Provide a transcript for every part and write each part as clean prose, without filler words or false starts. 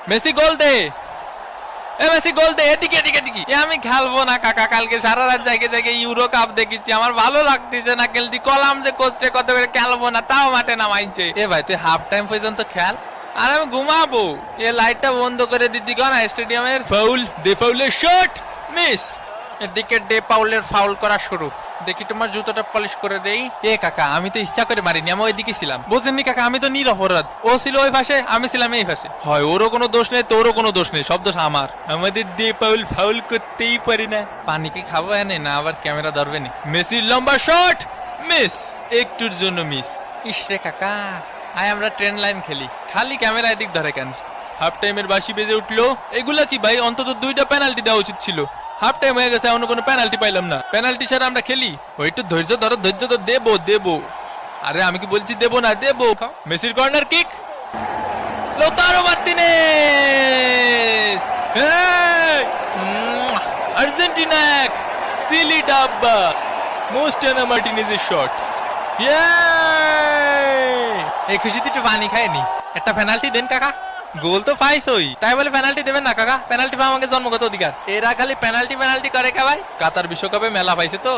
Messi গোল দে, Messi গোল দে, এদিকে এদিকে এদিকে। আমি খেলবো না কাকা, কালকে সারা রাত জায়গায় জায়গায় ইউরো কাপ দেখেছি, আমার ভালো লাগতেছে না খেলতে। কলাম যে কোচে কত করে খেলবো না, তাও মাঠে নামাইছে। এ ভাই তুই হাফ টাইম পর্যন্ত খেল, আর আমি ঘুমাবো। এ লাইটটা বন্ধ করে দিতি না স্টেডিয়ামের। ফাউল, দে ফাউলের শট, মিস। এদিকে ডে পাউলের ফাউল করা শুরু। দেখি তোমার জুতোটা পলিশ করে দেই। এ কাকা আমি তো ইচ্ছা করে মারিনি, আমি ওইদিকে ছিলাম, বুঝেননি কাকা? আমি তো নিরপরাধ, ও ছিল ওই পাশে, আমি ছিলাম এই পাশে। হয় ওরও কোনো দোষ নেই, তোরও কোনো দোষ নেই, সব দোষ আমার। আমাদের ডে পাউল ফাউল করতেই পারি না। পানি কি খাবো এনে না আবার ক্যামেরা ধরবে নি? মেসির লম্বা শট, মিস, একটুর জন্য মিস। ইসরে কাকা, আয় আমরা ট্রেন লাইন খেলি, খালি ক্যামেরা এদিক ধরে কেন? হাফ টাইমের বাঁশি বেজে উঠলো। এগুলা কি ভাই? অন্তত 2টা পেনাল্টি দেওয়া উচিত ছিল। হাফ টাইম হয়ে গেছে, এখনো কোনো পেনাল্টি পাইলাম না। পেনাল্টি ছাড়া আমরা খেলি? ওই একটু ধৈর্য ধরো, ধৈর্য তো দেবো দেবো। আরে আমি কি বলছি দেবো না? দেবো। মেসির কর্নার কিক, লোতারো মার্টিনেজ, আর্জেন্টিনা এক, সিলি ডাব্বা, মোস্টানা মার্টিনেজের শট। এই খুশিতে একটু পানি খায়নি। একটা পেনাল্টি দেন কাকা। গোল তো পাইছই, তাই বলে পেনাল্টি দেবেন না কাকা? পেনাল্টি পাওয়া আমাকে জন্মগত অধিকার। এরা খালি পেনাল্টি পেনাল্টি করে কে ভাই? কাতার বিশ্বকাপে মেলা পাইছে তো।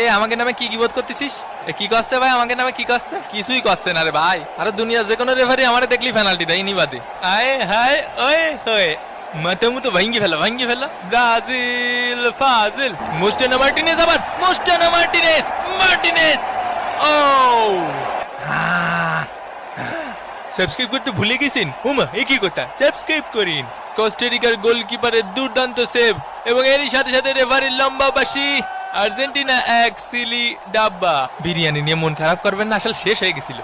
এ আমাকে নামে কি বোধ করতেছিস? এ কি করছে ভাই? আমাকে নামে কি করছে? কিছুই করছে না রে ভাই। আরে দুনিয়া যে কোনো রেফারি আমারে দেখলি পেনাল্টি দেয় নি বাদে। আয় হায় ওয়ে হয়ে মাথা মতো ভাঙ্গি ফেলা, ভাঙ্গি ফেলা। ব্রাজিল ফাজিল, মোস্টানা মার্টিনেজ, আবার মোস্টানা মার্টিনেজ, মার্টিনেজ। ও সাবস্ক্রাইব করতে ভুলে গেছেন? ওমা এ কি কথা? সাবস্ক্রাইব করিন। কোস্টারিকার গোলকিপারের দুর্দান্ত সেভ এবং এরই সাথে সাথে রেফারির লম্বা বাঁশি। আর্জেন্টিনা এক, সিলি ডাব্বা। বিরিয়ানি নিয়ে মন খারাপ করবেন না, আসলে শেষ হয়ে গেছিল।